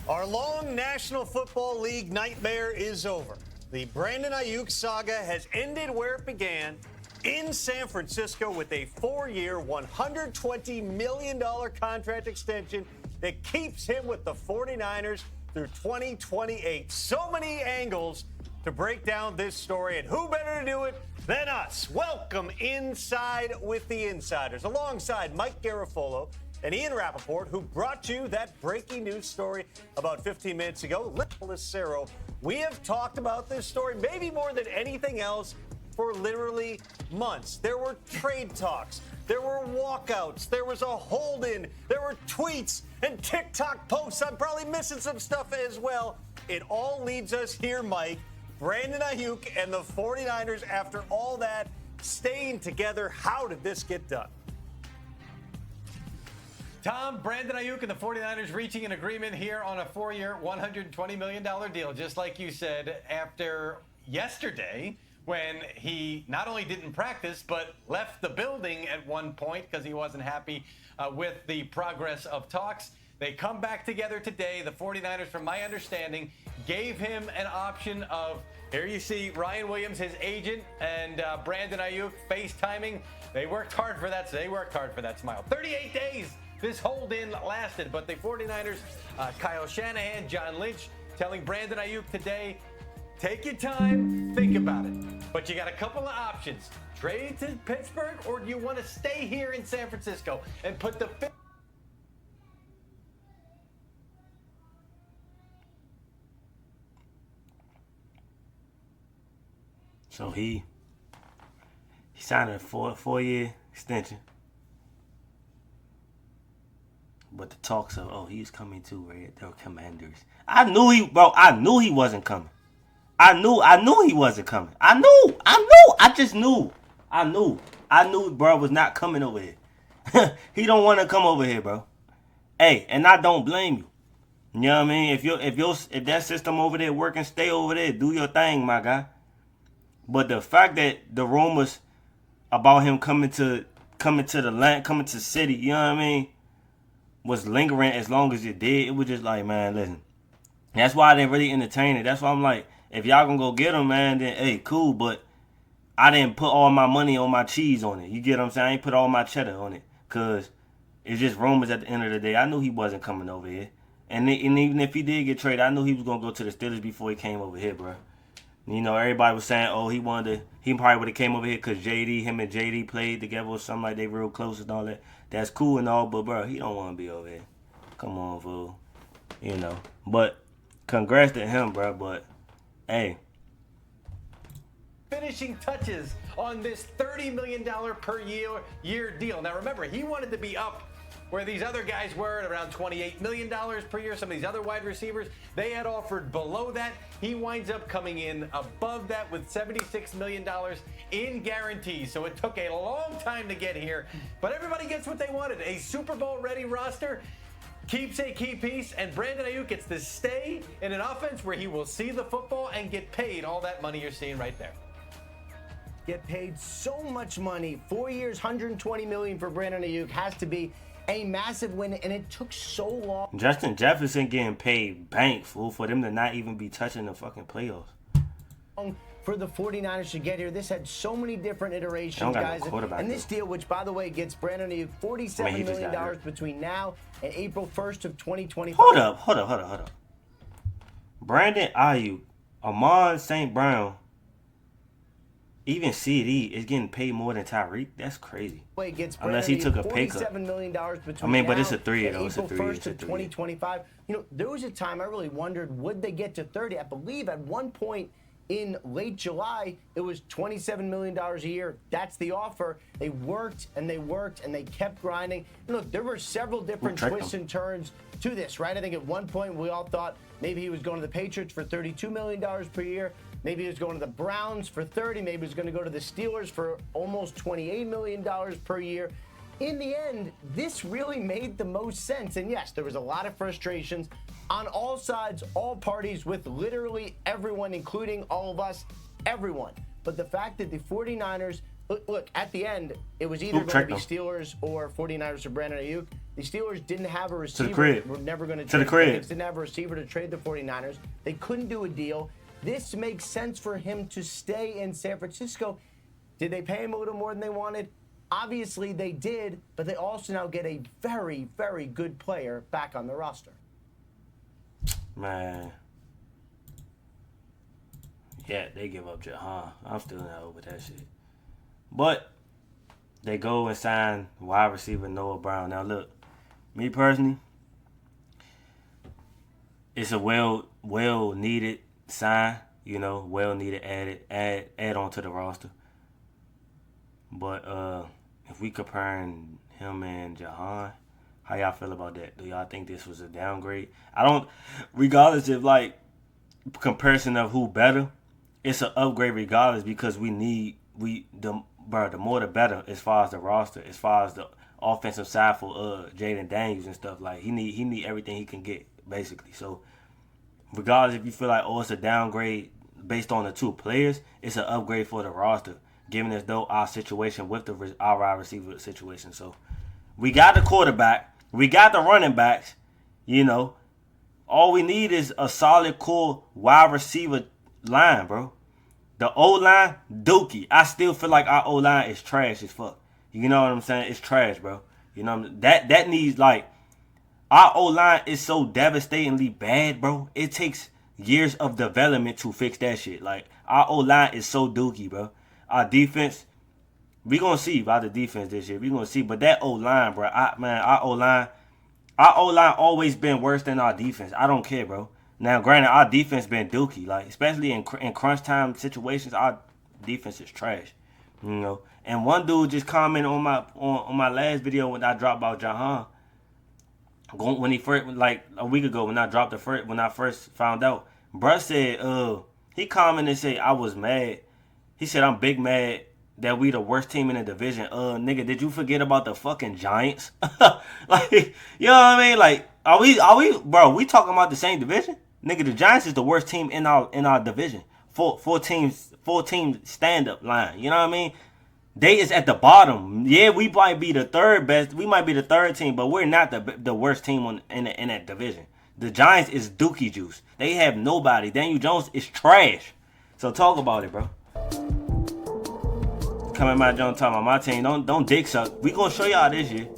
Our long National Football League nightmare is over. The Brandon Aiyuk saga has ended where it began in San Francisco with a 4-year, $120 million contract extension that keeps him with the 49ers through 2028. So many angles to break down this story, and who better to do it than us? Welcome Inside with the Insiders, alongside Mike Garafolo and Ian Rappaport, who brought you that breaking news story about 15 minutes ago. Lucero, we have talked about this story maybe more than anything else for literally months. There were trade talks, there were walkouts, there was a hold-in, there were tweets and TikTok posts. I'm probably missing some stuff as well. It all leads us here, Mike. Brandon Aiyuk and the 49ers, after all that, staying together. How did this get done? Tom, Brandon Aiyuk and the 49ers reaching an agreement here on a 4-year, $120 million deal, just like you said, after yesterday when he not only didn't practice, but left the building at one point because he wasn't happy with the progress of talks. They come back together today. The 49ers, from my understanding, gave him an option of, here you see Ryan Williams, his agent, and Brandon Aiyuk FaceTiming. They worked hard for that. They worked hard for that smile. 38 days this hold-in lasted, but the 49ers, Kyle Shanahan, John Lynch, telling Brandon Aiyuk today, take your time, think about it. But you got a couple of options. Trade to Pittsburgh, or do you want to stay here in San Francisco and put the... So he signed a four-year extension. But the talks of, oh, he's coming too, right? They're Commanders. I knew he wasn't coming. I knew he wasn't coming. I knew bro was not coming over here. He don't want to come over here, bro. Hey, and I don't blame you. You know what I mean? If that system over there working, stay over there. Do your thing, my guy. But the fact that the rumors about him coming to the land, coming to the city, you know what I mean, was lingering as long as it did, it was just like, man, listen. That's why I didn't really entertain it. That's why I'm like, if y'all gonna go get him, man, then hey, cool. But I didn't put all my money on my cheese on it. You get what I'm saying? I ain't put all my cheddar on it. Because it's just rumors at the end of the day. I knew he wasn't coming over here. And even if he did get traded, I knew he was gonna go to the Steelers before he came over here, bro. You know, everybody was saying, oh, he probably would have came over here because him and JD played together or something, like they real close and all that. That's cool and all, but, bro, he don't want to be over here. Come on, fool. You know. But congrats to him, bro, but, hey. Finishing touches on this $30 million per year deal. Now, remember, he wanted to be up where these other guys were at around $28 million per year. Some of these other wide receivers, they had offered below that. He winds up coming in above that with $76 million in guarantees. So it took a long time to get here, but everybody gets what they wanted. A Super Bowl ready roster keeps a key piece, and Brandon Aiyuk gets to stay in an offense where he will see the football and get paid all that money you're seeing right there. Get paid so much money. 4 years, $120 million for Brandon Aiyuk has to be a massive win, and it took so long. Justin Jefferson getting paid bank, fool, for them to not even be touching the fucking playoffs. For the 49ers to get here. This had so many different iterations, guys. And this deal, which, by the way, gets Brandon Aiyuk $47 million between now and April 1st of 2025. Hold up. Brandon Aiyuk, Amon St. Brown, even CD is getting paid more than Tyreek. That's crazy. Unless he took a pay cut. $47 million between but it's a 3-year though. It's a 3-year. April 1st of 2025. You know, there was a time I really wondered, would they get to 30? I believe at one point in late July, it was $27 million a year. That's the offer. They worked and they kept grinding. And look, there were several different twists and turns to this, right? I think at one point we all thought maybe he was going to the Patriots for $32 million per year. Maybe he was going to the Browns for 30. Maybe he was going to go to the Steelers for almost $28 million per year. In the end, this really made the most sense. And yes, there was a lot of frustrations on all sides, all parties, with literally everyone, including all of us, everyone. But the fact that the 49ers Look, at the end, it was either Who going to be tricked Steelers or 49ers for Brandon Aiyuk. The Steelers didn't have a receiver. crib. We're never going to To the trade. crib. Didn't have a receiver to trade the 49ers. They couldn't do a deal. This makes sense for him to stay in San Francisco. Did they pay him a little more than they wanted? Obviously, they did, but they also now get a very, very good player back on the roster. Man. Yeah, they give up Jahan. I'm still not over that shit. But they go and sign wide receiver Noah Brown. Now, look, me personally, it's a well needed sign, well needed add on to the roster. But if we comparing him and Jahan, how y'all feel about that? Do y'all think this was a downgrade? I don't, regardless of like comparison of who better, it's an upgrade regardless because the more the better as far as the roster, as far as the offensive side for Jaden Daniels and stuff. Like he need everything he can get basically. So regardless if you feel like it's a downgrade based on the two players, it's an upgrade for the roster, given as though our situation with our wide receiver situation. So we got the quarterback, we got the running backs. All we need is a solid core wide receiver line, bro. The O-line, dookie. I still feel like our O-line is trash as fuck. You know what I'm saying? It's trash, bro. That needs, like, our O-line is so devastatingly bad, bro. It takes years of development to fix that shit. Like, our O-line is so dookie, bro. Our defense, we gonna see about the defense this year. We gonna see. But that O-line, bro, our O-line always been worse than our defense. I don't care, bro. Now, granted, our defense been dookie, like especially in crunch time situations, our defense is trash, And one dude just commented on my last video when I dropped about Jahan. When he first, like a week ago, when I first found out, bruh said, he commented and said I was mad. He said I'm big mad that we the worst team in the division. Nigga, did you forget about the fucking Giants? Like, you know what I mean? Like, are we, bro? We talking about the same division? Nigga, the Giants is the worst team in our division. Four teams stand up line. You know what I mean? They is at the bottom. Yeah, we might be the third best. We might be the third team, but we're not the worst team in that division. The Giants is dookie juice. They have nobody. Daniel Jones is trash. So talk about it, bro. Coming my Jones talking about my team. Don't dick suck. We gonna show y'all this year.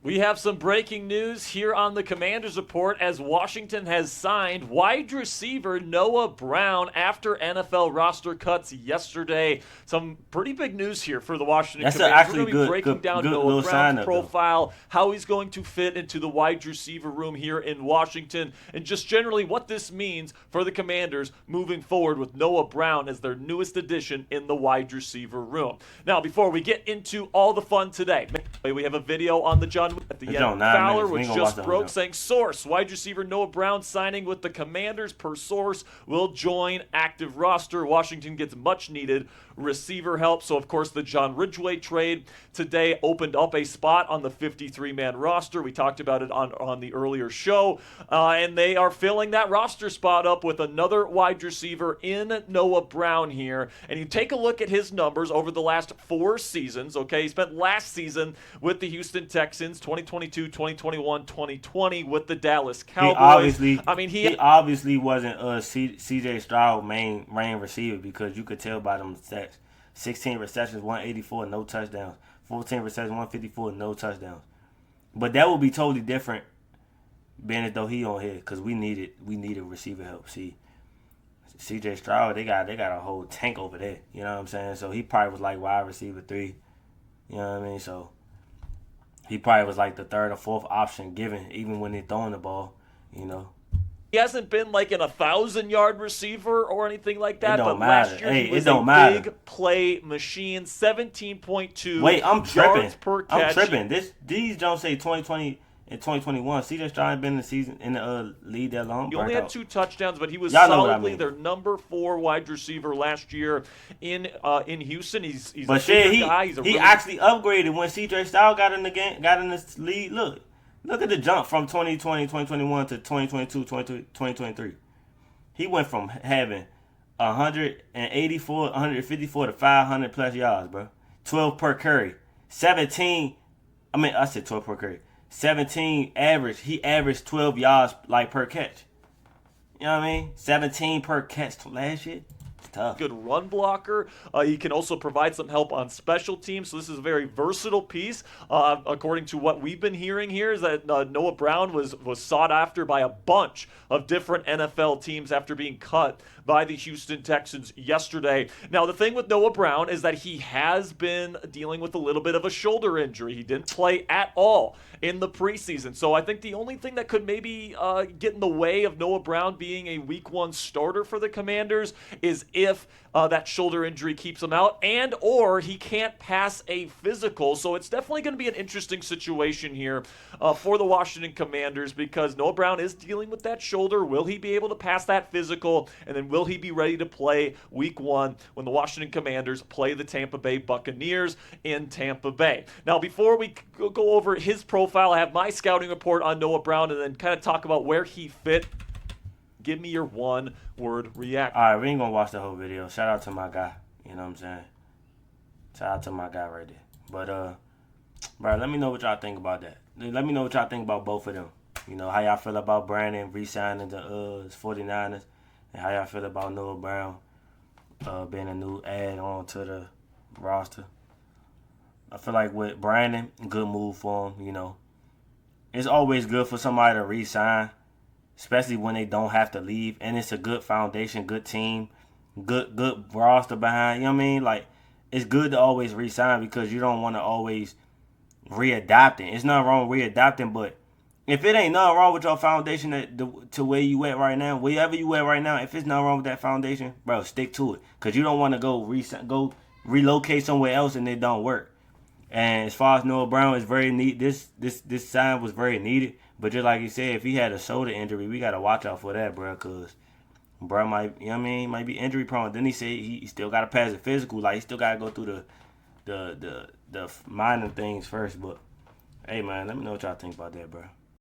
We have some breaking news here on the Commanders Report as Washington has signed wide receiver Noah Brown after NFL roster cuts yesterday. Some pretty big news here for the Washington Commanders. Actually We're going to be breaking down Noah Brown's profile, how he's going to fit into the wide receiver room here in Washington, and just generally what this means for the Commanders moving forward with Noah Brown as their newest addition in the wide receiver room. Now, before we get into all the fun today, we have a video on the John at the end. Fowler, which just broke, saying source, wide receiver Noah Brown signing with the Commanders per source will join active roster. Washington gets much needed receiver help. So, of course, the John Ridgeway trade today opened up a spot on the 53-man roster. We talked about it on the earlier show. And they are filling that roster spot up with another wide receiver in Noah Brown here. And you take a look at his numbers over the last 4 seasons, okay? He spent last season with the Houston Texans, 2022, 2021, 2020 with the Dallas Cowboys. He obviously wasn't C.J. Stroud main receiver because you could tell by them stats. 16 receptions, 184, no touchdowns. 14 receptions, 154, no touchdowns. But that would be totally different being as though he on here because we needed receiver help. See, C.J. Stroud, they got a whole tank over there. You know what I'm saying? So he probably was like wide receiver 3. You know what I mean? So he probably was like the 3rd or 4th option given, even when they're throwing the ball, He hasn't been like an 1,000-yard receiver or anything like that. It don't but matter. Last year he was big play machine, 17.2 Wait, I'm tripping. yards per catch. I'm tripping. These don't say 2020 and 2021. C.J. Stroud been in the season in the league that long. He only had 2 touchdowns, but he was solidly their number 4 wide receiver last year in Houston. He's a but bigger guy. He actually upgraded when C.J. Stroud got in this league. Look at the jump from 2020, 2021 to 2022, 2023. He went from having 154 to 500 plus yards, bro. 12 per carry. 17, I said 12 per carry. 17 average. He averaged 12 yards like per catch. You know what I mean? 17 per catch last year. It's tough. Good run blocker. He can also provide some help on special teams. So this is a very versatile piece. According to what we've been hearing here, is that Noah Brown was sought after by a bunch of different NFL teams after being cut by the Houston Texans yesterday. Now, the thing with Noah Brown is that he has been dealing with a little bit of a shoulder injury. He didn't play at all in the preseason. So I think the only thing that could maybe get in the way of Noah Brown being a week 1 starter for the Commanders is if that shoulder injury keeps him out and or he can't pass a physical. So it's definitely going to be an interesting situation here for the Washington Commanders because Noah Brown is dealing with that shoulder. Will he be able to pass that physical? And then will he be ready to play week 1 when the Washington Commanders play the Tampa Bay Buccaneers in Tampa Bay? Now, before we go over his profile, I have my scouting report on Noah Brown and then kind of talk about where he fit. Give me your one-word reaction. All right, we ain't going to watch the whole video. Shout out to my guy. You know what I'm saying? Shout out to my guy right there. But, bro, let me know what y'all think about that. Let me know what y'all think about both of them. You know, how y'all feel about Brandon re-signing the 49ers and how y'all feel about Noah Brown being a new add-on to the roster. I feel like with Brandon, good move for him, you know. It's always good for somebody to re-sign, especially when they don't have to leave. And it's a good foundation, good team, good roster behind. You know what I mean? Like, it's good to always re-sign because you don't want to always readapting. It's nothing wrong with readapting, but if it ain't nothing wrong with your foundation to where you at right now, wherever you at right now, if it's nothing wrong with that foundation, bro, stick to it. Because you don't want to go relocate somewhere else and it don't work. And as far as Noah Brown, is very neat. This sign was very needed. But just like you said, if he had a shoulder injury, we got to watch out for that, bro. Because bro might, you know what I mean, might be injury prone. Then he said he still got to pass the physical. Like, he still got to go through the minor things first. But, hey, man, let me know what y'all think about that, bro.